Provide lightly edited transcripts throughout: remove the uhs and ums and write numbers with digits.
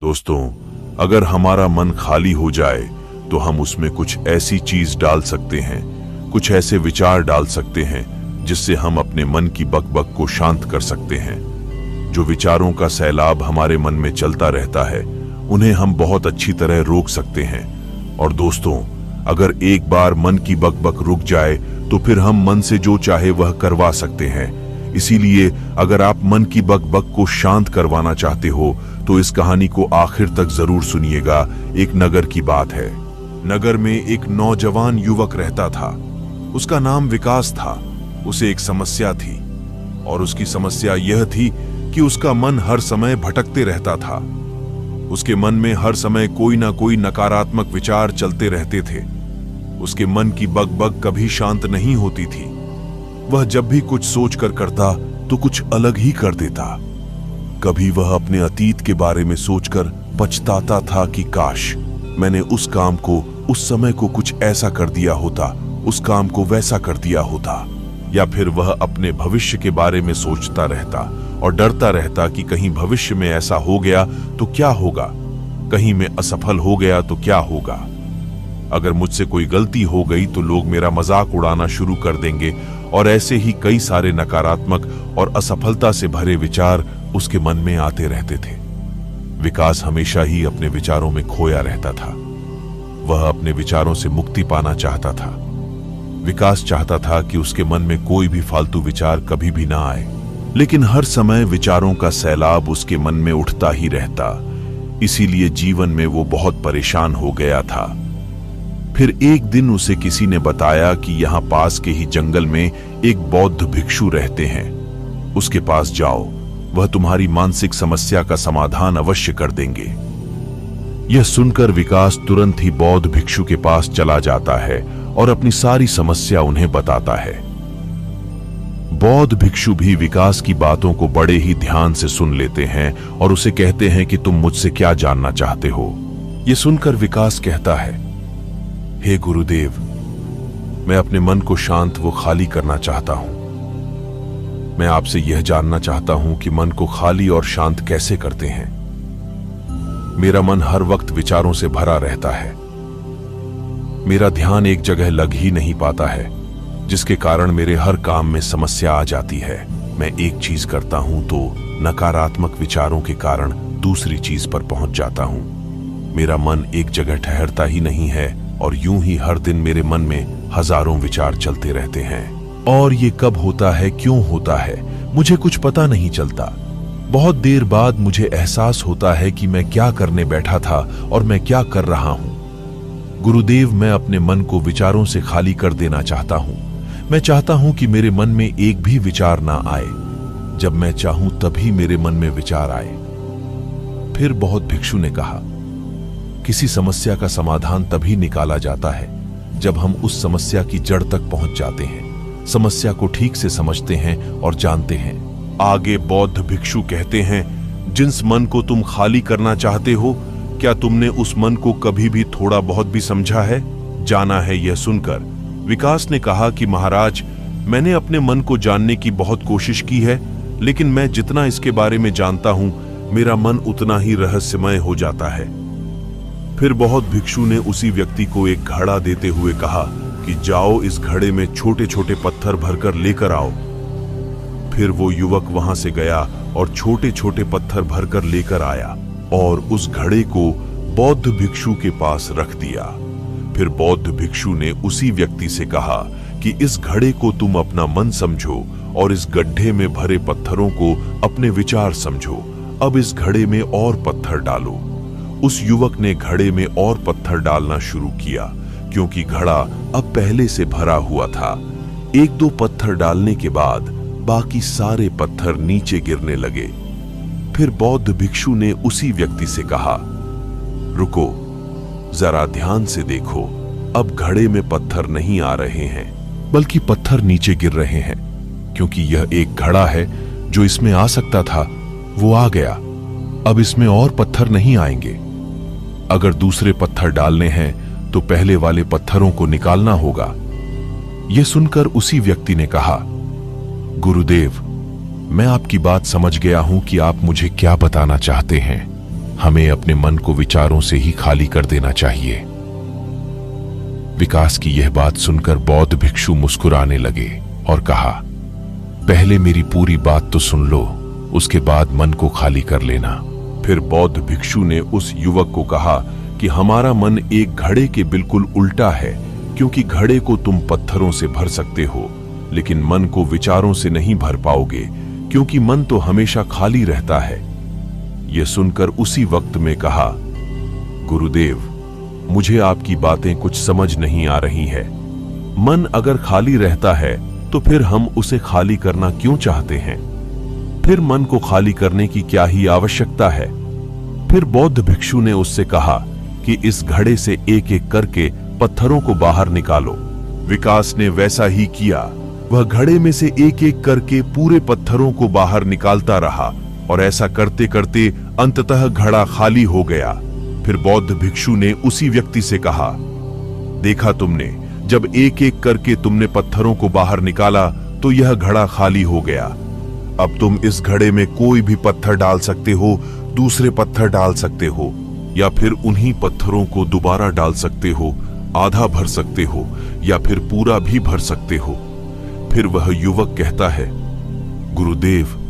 दोस्तों, अगर हमारा मन खाली हो जाए तो हम उसमें कुछ ऐसी चीज डाल सकते हैं, कुछ ऐसे विचार डाल सकते हैं जिससे हम अपने मन की बकबक को शांत कर सकते हैं। जो विचारों का सैलाब हमारे मन में चलता रहता है, उन्हें हम बहुत अच्छी तरह रोक सकते हैं। और दोस्तों, अगर एक बार मन की बकबक रुक जाए तो फिर हम मन से जो चाहे वह करवा सकते हैं। इसीलिए अगर आप मन की बकबक को शांत करवाना चाहते हो तो इस कहानी को आखिर तक जरूर सुनिएगा। एक नगर की बात है। नगर में एक नौजवान युवक रहता था। उसका नाम विकास था। उसे एक समस्या थी और उसकी समस्या यह थी कि उसका मन हर समय भटकते रहता था। उसके मन में हर समय कोई ना कोई नकारात्मक विचार चलते रहते थे। उसके मन की बकबक कभी शांत नहीं होती थी। वह जब भी कुछ सोचकर करता तो कुछ अलग ही कर देता। कभी वह अपने अतीत के बारे में सोचकर पछताता था कि काश मैंने उस काम को, उस समय को कुछ ऐसा कर दिया होता, उस काम को वैसा कर दिया होता। या फिर वह अपने भविष्य के बारे में सोचता रहता और डरता रहता कि कहीं भविष्य में ऐसा हो गया तो क्या होगा, कहीं मैं असफल हो गया तो क्या होगा, अगर मुझसे कोई गलती हो गई तो लोग मेरा मजाक उड़ाना शुरू कर देंगे। और ऐसे ही कई सारे नकारात्मक और असफलता से भरे विचार उसके मन में आते रहते थे। विकास हमेशा ही अपने विचारों में खोया रहता था। वह अपने विचारों से मुक्ति पाना चाहता था। विकास चाहता था कि उसके मन में कोई भी फालतू विचार कभी भी ना आए, लेकिन हर समय विचारों का सैलाब उसके मन में उठता ही रहता। इसीलिए जीवन में वो बहुत परेशान हो गया था। फिर एक दिन उसे किसी ने बताया कि यहाँ पास के ही जंगल में एक बौद्ध भिक्षु रहते हैं। उसके पास जाओ, वह तुम्हारी मानसिक समस्या का समाधान अवश्य कर देंगे। यह सुनकर विकास तुरंत ही बौद्ध भिक्षु के पास चला जाता है और अपनी सारी समस्या उन्हें बताता है। बौद्ध भिक्षु भी विकास की बातों को बड़े ही ध्यान से सुन लेते हैं और उसे कहते हैं कि तुम मुझसे क्या जानना चाहते हो। यह सुनकर विकास कहता है, हे गुरुदेव, मैं अपने मन को शांत व खाली करना चाहता हूं। मैं आपसे यह जानना चाहता हूं कि मन को खाली और शांत कैसे करते हैं। मेरा मन हर वक्त विचारों से भरा रहता है। मेरा ध्यान एक जगह लग ही नहीं पाता है, जिसके कारण मेरे हर काम में समस्या आ जाती है। मैं एक चीज करता हूं तो नकारात्मक विचारों के कारण दूसरी चीज पर पहुंच जाता हूं। मेरा मन एक जगह ठहरता ही नहीं है और यूं ही हर दिन मेरे मन में हजारों विचार चलते रहते हैं। और ये कब होता है, क्यों होता है, मुझे कुछ पता नहीं चलता। बहुत देर बाद मुझे एहसास होता है कि मैं क्या करने बैठा था और मैं क्या कर रहा हूं। गुरुदेव, मैं अपने मन को विचारों से खाली कर देना चाहता हूं। मैं चाहता हूं कि मेरे मन में एक भी विचार ना आए। जब मैं चाहूं तभी मेरे मन में विचार आए। फिर बौद्ध भिक्षु ने कहा, किसी समस्या का समाधान तभी निकाला जाता है जब हम उस समस्या की जड़ तक पहुंच जाते हैं, समस्या को ठीक से समझते हैं और जानते हैं। आगे बौद्ध भिक्षु कहते हैं, जिस मन को तुम खाली करना चाहते हो, क्या तुमने उस मन को कभी भी थोड़ा बहुत भी समझा है, जाना है? यह सुनकर विकास ने कहा कि महाराज, मैंने अपने मन को जानने की बहुत कोशिश की है, लेकिन मैं जितना इसके बारे में जानता हूं, मेरा मन उतना ही रहस्यमय हो जाता है। फिर बौद्ध भिक्षु ने उसी व्यक्ति को एक घड़ा देते हुए कहा कि जाओ, इस घड़े में छोटे छोटे पत्थर भरकर लेकर आओ। फिर वो युवक वहां से गया और छोटे छोटे पत्थर भरकर लेकर आया और उस घड़े को बौद्ध भिक्षु के पास रख दिया। फिर बौद्ध भिक्षु ने उसी व्यक्ति से कहा कि इस घड़े को तुम अपना मन समझो और इस गड्ढे में भरे पत्थरों को अपने विचार समझो। अब इस घड़े में और पत्थर डालो। उस युवक ने घड़े में और पत्थर डालना शुरू किया, क्योंकि घड़ा अब पहले से भरा हुआ था। एक दो पत्थर डालने के बाद बाकी सारे पत्थर नीचे गिरने लगे। फिर बौद्ध भिक्षु ने उसी व्यक्ति से कहा, रुको, जरा ध्यान से देखो। अब घड़े में पत्थर नहीं आ रहे हैं, बल्कि पत्थर नीचे गिर रहे हैं, क्योंकि यह एक घड़ा है। जो इसमें आ सकता था वो आ गया। अब इसमें और पत्थर नहीं आएंगे। अगर दूसरे पत्थर डालने हैं तो पहले वाले पत्थरों को निकालना होगा। यह सुनकर उसी व्यक्ति ने कहा, गुरुदेव, मैं आपकी बात समझ गया हूं कि आप मुझे क्या बताना चाहते हैं। हमें अपने मन को विचारों से ही खाली कर देना चाहिए। विकास की यह बात सुनकर बौद्ध भिक्षु मुस्कुराने लगे और कहा, पहले मेरी पूरी बात तो सुन लो, उसके बाद मन को खाली कर लेना। फिर बौद्ध भिक्षु ने उस युवक को कहा कि हमारा मन एक घड़े के बिल्कुल उल्टा है, क्योंकि घड़े को तुम पत्थरों से भर सकते हो, लेकिन मन को विचारों से नहीं भर पाओगे, क्योंकि मन तो हमेशा खाली रहता है। यह सुनकर उसी वक्त में कहा, गुरुदेव, मुझे आपकी बातें कुछ समझ नहीं आ रही है। मन अगर खाली रहता है तो फिर हम उसे खाली करना क्यों चाहते हैं? फिर मन को खाली करने की क्या ही आवश्यकता है? फिर बौद्ध भिक्षु ने उससे कहा कि इस घड़े से एक एक करके पत्थरों को बाहर निकालो। विकास ने वैसा ही किया। वह घड़े में से एक एक करके पूरे पत्थरों को बाहर निकालता रहा और ऐसा करते करते अंततः घड़ा खाली हो गया। फिर बौद्ध भिक्षु ने उसी व्यक्ति से कहा, देखा तुमने, जब एक एक करके तुमने पत्थरों को बाहर निकाला तो यह घड़ा खाली हो गया। अब तुम इस घड़े में कोई भी पत्थर डाल सकते हो, दूसरे पत्थर डाल सकते हो, या फिर उन्हीं पत्थरों को दोबारा डाल सकते हो, आधा भर सकते हो या फिर पूरा भी भर सकते हो। फिर वह युवक कहता है, गुरुदेव,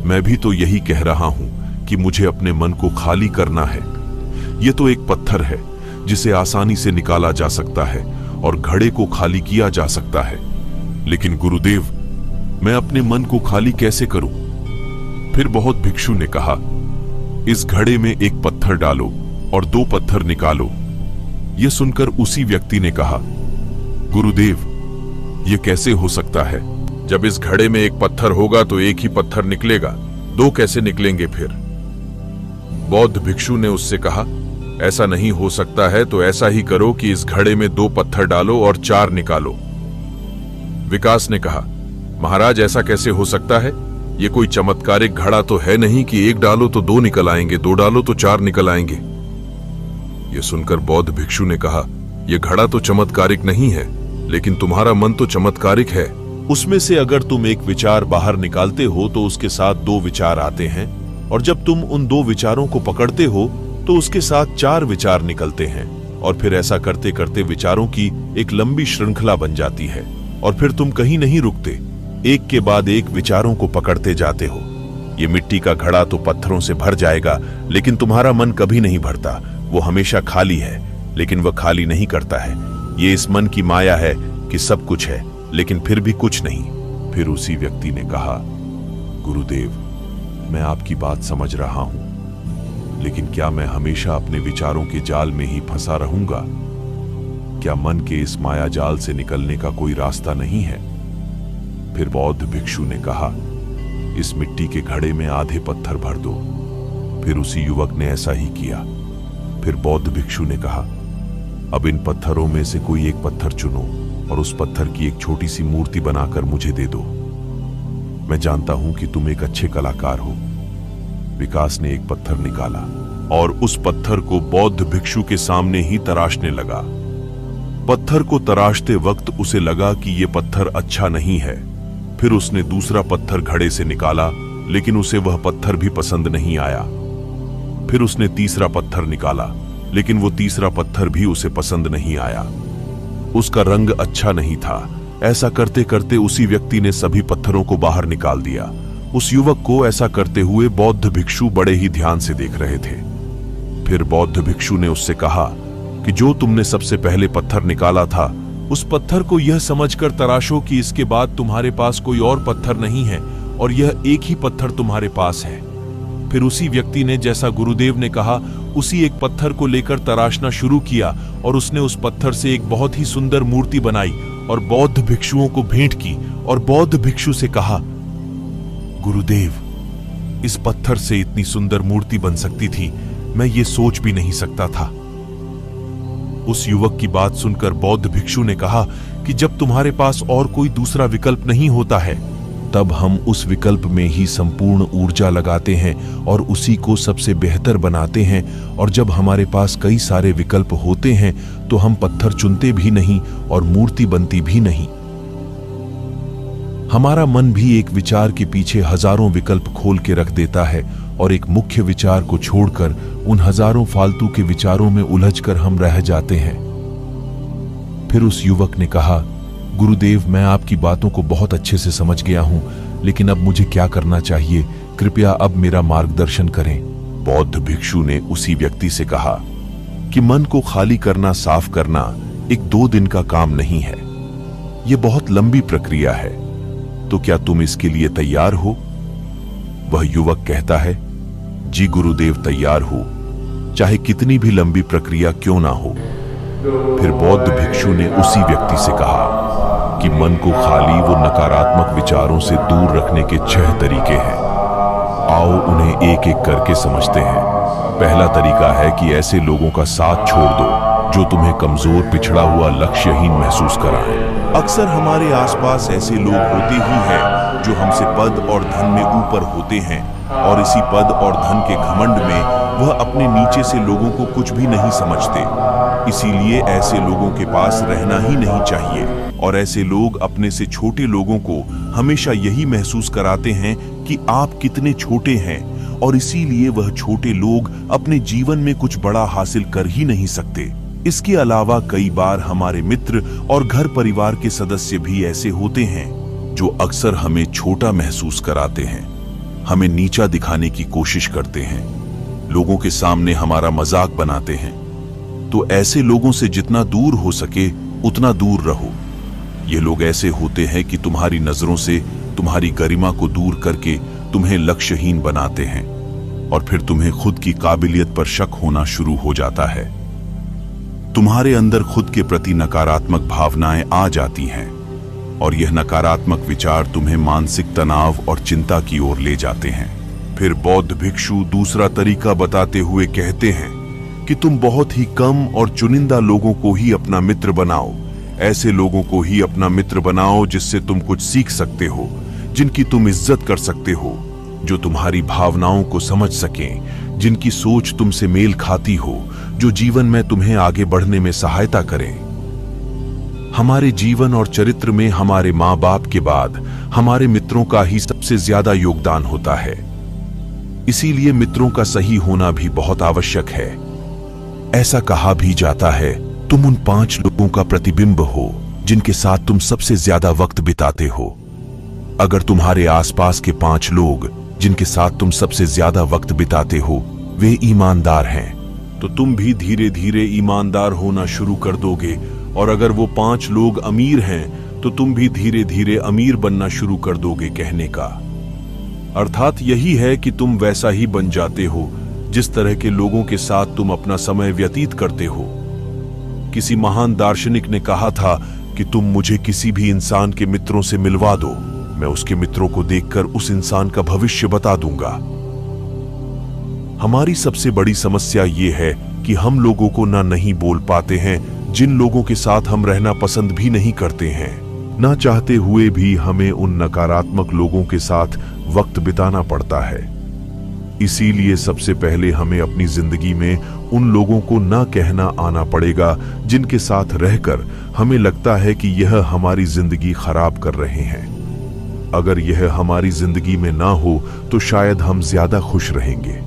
मैं भी तो यही कह रहा हूं कि मुझे अपने मन को खाली करना है। यह तो एक पत्थर है जिसे आसानी से निकाला जा सकता है और घड़े को खाली किया जा सकता है, लेकिन गुरुदेव, मैं अपने मन को खाली कैसे करूं? फिर बौद्ध भिक्षु ने कहा, इस घड़े में एक पत्थर डालो और दो पत्थर निकालो। यह सुनकर उसी व्यक्ति ने कहा, गुरुदेव, यह कैसे हो सकता है? जब इस घड़े में एक पत्थर होगा तो एक ही पत्थर निकलेगा, दो कैसे निकलेंगे फिर? बौद्ध भिक्षु ने उससे कहा, ऐसा नहीं हो सकता है तो ऐसा ही करो कि इस घड़े में दो पत्थर डालो और चार निकालो। विकास ने कहा, महाराज, ऐसा कैसे हो सकता है? यह कोई चमत्कारिक घड़ा तो है नहीं कि एक डालो तो दो निकल आएंगे, दो डालो तो चार निकल आएंगे। यह सुनकर बौद्ध भिक्षु ने कहा, यह घड़ा तो चमत्कारिक नहीं है, लेकिन तुम्हारा मन तो चमत्कारिक है। उसमें से अगर तुम एक विचार बाहर निकालते हो तो उसके साथ दो विचार आते हैं, और जब तुम उन दो विचारों को पकड़ते हो तो उसके साथ चार विचार निकलते हैं, और फिर ऐसा करते करते विचारों की एक लंबी श्रृंखला बन जाती है, और फिर तुम कहीं नहीं रुकते, एक के बाद एक विचारों को पकड़ते जाते हो। ये मिट्टी का घड़ा तो पत्थरों से भर जाएगा, लेकिन तुम्हारा मन कभी नहीं भरता। वो हमेशा खाली है, लेकिन वह खाली नहीं करता है। ये इस मन की माया है कि सब कुछ है, लेकिन फिर भी कुछ नहीं। फिर उसी व्यक्ति ने कहा, गुरुदेव, मैं आपकी बात समझ रहा हूं, लेकिन क्या मैं हमेशा अपने विचारों के जाल में ही फंसा रहूंगा? क्या मन के इस माया जाल से निकलने का कोई रास्ता नहीं है? फिर बौद्ध भिक्षु ने कहा, इस मिट्टी के घड़े में आधे पत्थर भर दो। फिर उसी युवक ने ऐसा ही किया। फिर बौद्ध भिक्षु ने कहा, अब इन पत्थरों में से कोई एक पत्थर चुनो और उस पत्थर की एक छोटी सी मूर्ति बनाकर मुझे दे दो। मैं जानता हूं कि तुम एक अच्छे कलाकार हो। विकास ने एक पत्थर निकाला और उस पत्थर को बौद्ध भिक्षु के सामने ही तराशने लगा। पत्थर को तराशते वक्त उसे लगा कि यह पत्थर अच्छा नहीं है। फिर उसने दूसरा पत्थर घड़े से निकाला, लेकिन उसे वह पत्थर भी पसंद नहीं आया। फिर उसने तीसरा पत्थर निकाला, लेकिन वो तीसरा पत्थर भी उसे पसंद नहीं आया। उसका रंग अच्छा नहीं था। ऐसा करते करते उसी व्यक्ति ने सभी पत्थरों को बाहर निकाल दिया। उस युवक को ऐसा करते हुए बौद्ध भिक्षु बड़े ही ध्यान से देख रहे थे। फिर बौद्ध भिक्षु ने उससे कहा कि जो तुमने सबसे पहले पत्थर निकाला था, उस पत्थर को यह समझकर तराशो कि इसके बाद तुम्हारे पास कोई और पत्थर नहीं है और यह एक ही पत्थर तुम्हारे पास है। फिर उसी व्यक्ति ने, जैसा गुरुदेव ने कहा, उसी एक पत्थर को लेकर तराशना शुरू किया और उसने उस पत्थर से एक बहुत ही सुंदर मूर्ति बनाई और बौद्ध भिक्षुओं को भेंट की। और बौद्ध भिक्षु से कहा, गुरुदेव, इस पत्थर से इतनी सुंदर मूर्ति बन सकती थी, मैं ये सोच भी नहीं सकता था। उस युवक की बात सुनकर बौद्ध भिक्षु ने कहा कि जब तुम्हारे पास और कोई दूसरा विकल्प नहीं होता है, तब हम उस विकल्प में ही संपूर्ण ऊर्जा लगाते हैं और उसी को सबसे बेहतर बनाते हैं। और जब हमारे पास कई सारे विकल्प होते हैं तो हम पत्थर चुनते भी नहीं और मूर्ति बनती भी नहीं। हमारा मन भी एक विचार के पीछे हजारों विकल्प खोल के रख देता है और एक मुख्य विचार को छोड़कर उन हजारों फालतू के विचारों में उलझकर हम रह जाते हैं। फिर उस युवक ने कहा, गुरुदेव, मैं आपकी बातों को बहुत अच्छे से समझ गया हूं, लेकिन अब मुझे क्या करना चाहिए? कृपया अब मेरा मार्गदर्शन करें। बौद्ध भिक्षु ने उसी व्यक्ति से कहा कि मन को खाली करना, साफ करना 1-2 दिन का काम नहीं है। यह बहुत लंबी प्रक्रिया है। तो क्या तुम इसके लिए तैयार हो? वह युवक कहता है, जी गुरुदेव, तैयार हो, चाहे कितनी भी लंबी प्रक्रिया क्यों ना हो। फिर बौद्ध भिक्षु ने उसी व्यक्ति से कहा कि मन को खाली व नकारात्मक विचारों से दूर रखने के 6 तरीके हैं। आओ उन्हें एक एक करके समझते हैं। पहला तरीका है कि ऐसे लोगों का साथ छोड़ दो जो तुम्हें कमजोर, पिछड़ा हुआ, लक्ष्यहीन महसूस कराएं। अक्सर हमारे आसपास ऐसे लोग होते ही हैं जो हमसे पद और धन में ऊपर होते हैं, और इसी पद और धन के घमंड में वह अपने नीचे से लोगों को कुछ भी नहीं समझते। इसीलिए ऐसे लोगों के पास रहना ही नहीं चाहिए। और ऐसे लोग अपने से छोटे लोगों को हमेशा यही महसूस कराते हैं कि आप कितने छोटे हैं, और इसीलिए वह छोटे लोग अपने जीवन में कुछ बड़ा हासिल कर ही नहीं सकते। इसके अलावा कई बार हमारे मित्र और घर परिवार के सदस्य भी ऐसे होते हैं जो अक्सर हमें छोटा महसूस कराते हैं, हमें नीचा दिखाने की कोशिश करते हैं, लोगों के सामने हमारा मजाक बनाते हैं। तो ऐसे लोगों से जितना दूर हो सके उतना दूर रहो। ये लोग ऐसे होते हैं कि तुम्हारी नजरों से तुम्हारी गरिमा को दूर करके तुम्हें लक्ष्यहीन बनाते हैं, और फिर तुम्हें खुद की काबिलियत पर शक होना शुरू हो जाता है। तुम्हारे अंदर खुद के प्रति नकारात्मक भावनाएं आ जाती हैं, और यह नकारात्मक विचार तुम्हें मानसिक तनाव और चिंता की ओर ले जाते हैं। फिर बौद्ध भिक्षु दूसरा तरीका बताते हुए कहते हैं कि तुम बहुत ही कम और चुनिंदा लोगों को ही अपना मित्र बनाओ। ऐसे लोगों को ही अपना मित्र बनाओ जिससे तुम कुछ सीख सकते हो, जिनकी तुम इज्जत कर सकते हो, जो तुम्हारी भावनाओं को समझ सकें, जिनकी सोच तुमसे मेल खाती हो, जो जीवन में तुम्हें आगे बढ़ने में सहायता करें। हमारे जीवन और चरित्र में हमारे माँ बाप के बाद हमारे मित्रों का ही सबसे ज्यादा योगदान होता है। इसीलिए मित्रों का सही होना भी बहुत आवश्यक है। ऐसा कहा भी जाता है, तुम उन 5 लोगों का प्रतिबिंब हो जिनके साथ तुम सबसे ज्यादा वक्त बिताते हो। अगर तुम्हारे आसपास के 5 लोग जिनके साथ तुम सबसे ज्यादा वक्त बिताते हो वे ईमानदार हैं, तो तुम भी धीरे धीरे ईमानदार होना शुरू कर दोगे। और अगर वो 5 लोग अमीर हैं तो तुम भी धीरे धीरे अमीर बनना शुरू कर दोगे। कहने का अर्थात यही है कि तुम वैसा ही बन जाते हो जिस तरह के लोगों के साथ तुम अपना समय व्यतीत करते हो। किसी महान दार्शनिक ने कहा था कि तुम मुझे किसी भी इंसान के मित्रों से मिलवा दो, मैं उसके मित्रों को देखकर उस इंसान का भविष्य बता दूंगा। हमारी सबसे बड़ी समस्या ये है कि हम लोगों को ना नहीं बोल पाते हैं जिन लोगों के साथ हम रहना पसंद भी नहीं करते हैं। ना चाहते हुए भी हमें उन नकारात्मक लोगों के साथ वक्त बिताना पड़ता है। इसीलिए सबसे पहले हमें अपनी जिंदगी में उन लोगों को ना कहना आना पड़ेगा जिनके साथ रहकर हमें लगता है कि यह हमारी जिंदगी खराब कर रहे हैं। अगर यह हमारी जिंदगी में ना हो तो शायद हम ज्यादा खुश रहेंगे।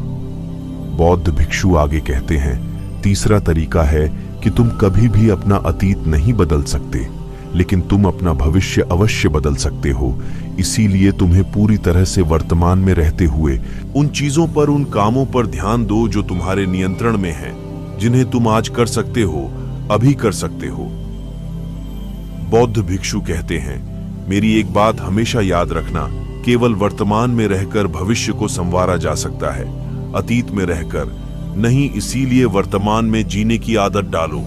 बौद्ध भिक्षु आगे कहते हैं, तीसरा तरीका है कि तुम कभी भी अपना अतीत नहीं बदल सकते, लेकिन तुम अपना भविष्य अवश्य बदल सकते हो। इसीलिए तुम्हें पूरी तरह से वर्तमान में रहते हुए उन चीजों पर, उन कामों पर ध्यान दो जो तुम्हारे नियंत्रण में हैं, जिन्हें तुम आज कर सकते हो, अभी कर सकते हो। बौद्ध भिक्षु कहते हैं, मेरी एक बात हमेशा याद रखना, केवल वर्तमान में रहकर भविष्य को संवारा जा सकता है, अतीत में रहकर नहीं। इसीलिए वर्तमान में जीने की आदत डालो।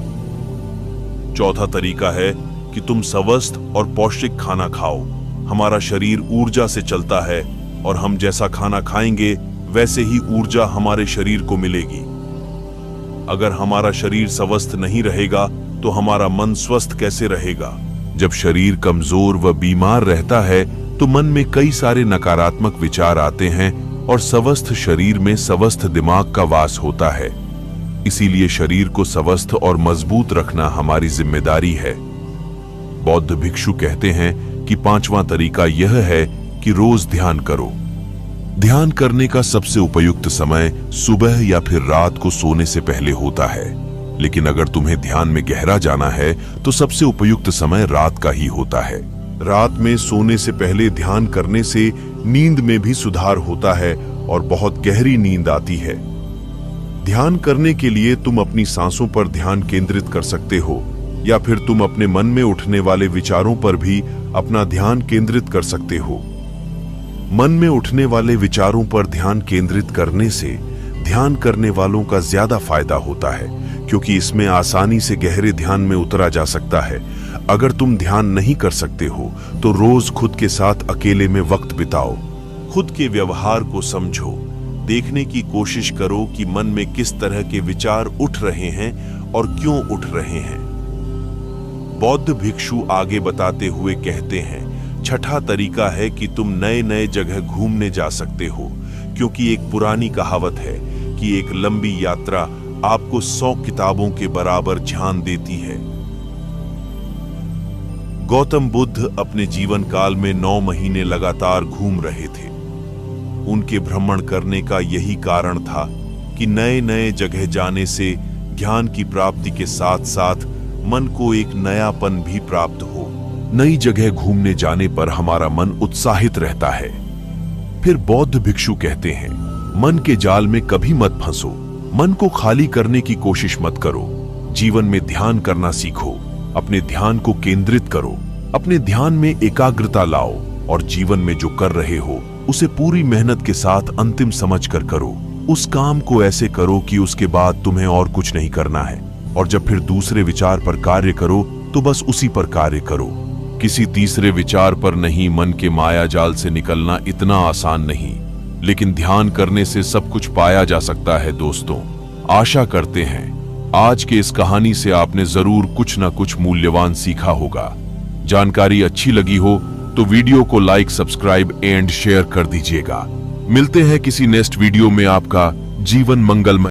चौथा तरीका है कि तुम स्वस्थ और पौष्टिक खाना खाओ। हमारा शरीर ऊर्जा से चलता है, और हम जैसा खाना खाएंगे वैसे ही ऊर्जा हमारे शरीर को मिलेगी। अगर हमारा शरीर स्वस्थ नहीं रहेगा तो हमारा मन स्वस्थ कैसे रहेगा? जब शरीर कमजोर व बीमार रहता है तो मन में कई सारे नकारात्मक विचार आते हैं, और स्वस्थ शरीर में स्वस्थ दिमाग का वास होता है। इसीलिए शरीर को स्वस्थ और मजबूत रखना हमारी जिम्मेदारी है। बौद्ध भिक्षु कहते हैं कि 5वां तरीका यह है कि रोज ध्यान करो। ध्यान करने का सबसे उपयुक्त समय सुबह या फिर रात को सोने से पहले होता है, लेकिन अगर तुम्हें ध्यान में गहरा जाना है तो सबसे उपयुक्त समय रात का ही होता है। रात में सोने से पहले ध्यान करने से नींद में भी सुधार होता है और बहुत गहरी नींद आती है। ध्यान करने के लिए तुम अपनी सांसों पर ध्यान केंद्रित कर सकते हो, या फिर तुम अपने मन में उठने वाले विचारों पर भी अपना ध्यान केंद्रित कर सकते हो। मन में उठने वाले विचारों पर ध्यान केंद्रित करने से ध्यान करने वालों का ज्यादा फायदा होता है, क्योंकि इसमें आसानी से गहरे ध्यान में उतरा जा सकता है। अगर तुम ध्यान नहीं कर सकते हो तो रोज खुद के साथ अकेले में वक्त बिताओ, खुद के व्यवहार को समझो, देखने की कोशिश करो कि मन में किस तरह के विचार उठ रहे हैं और क्यों उठ रहे हैं। बौद्ध भिक्षु आगे बताते हुए कहते हैं, छठा तरीका है कि तुम नए नए जगह घूमने जा सकते हो, क्योंकि एक पुरानी कहावत है कि एक लंबी यात्रा आपको 100 किताबों के बराबर ध्यान देती है। गौतम बुद्ध अपने जीवन काल में 9 महीने लगातार घूम रहे थे। उनके भ्रमण करने का यही कारण था कि नए नए जगह जाने से ज्ञान की प्राप्ति के साथ साथ मन को एक नयापन भी प्राप्त हो। नई जगह घूमने जाने पर हमारा मन उत्साहित रहता है। फिर बौद्ध भिक्षु कहते हैं, मन के जाल में कभी मत फंसो, मन को खाली करने की कोशिश मत करो, जीवन में ध्यान करना सीखो, अपने ध्यान को केंद्रित करो, अपने ध्यान में एकाग्रता लाओ और जीवन में जो कर रहे हो उसे पूरी मेहनत के साथ अंतिम समझकर करो। उस काम को ऐसे करो कि उसके बाद तुम्हें और कुछ नहीं करना है, और जब फिर दूसरे विचार पर कार्य करो तो बस उसी पर कार्य करो। किसी तीसरे विचार पर नहीं। मन के माया जाल से निकलना इतना आसान नहीं, लेकिन ध्यान करने से सब कुछ पाया जा सकता है। दोस्तों, आशा करते हैं आज के इस कहानी से आपने जरूर कुछ ना कुछ मूल्यवान सीखा होगा। जानकारी अच्छी लगी हो तो वीडियो को लाइक, सब्सक्राइब एंड शेयर कर दीजिएगा। मिलते हैं किसी नेक्स्ट वीडियो में। आपका जीवन मंगलमय।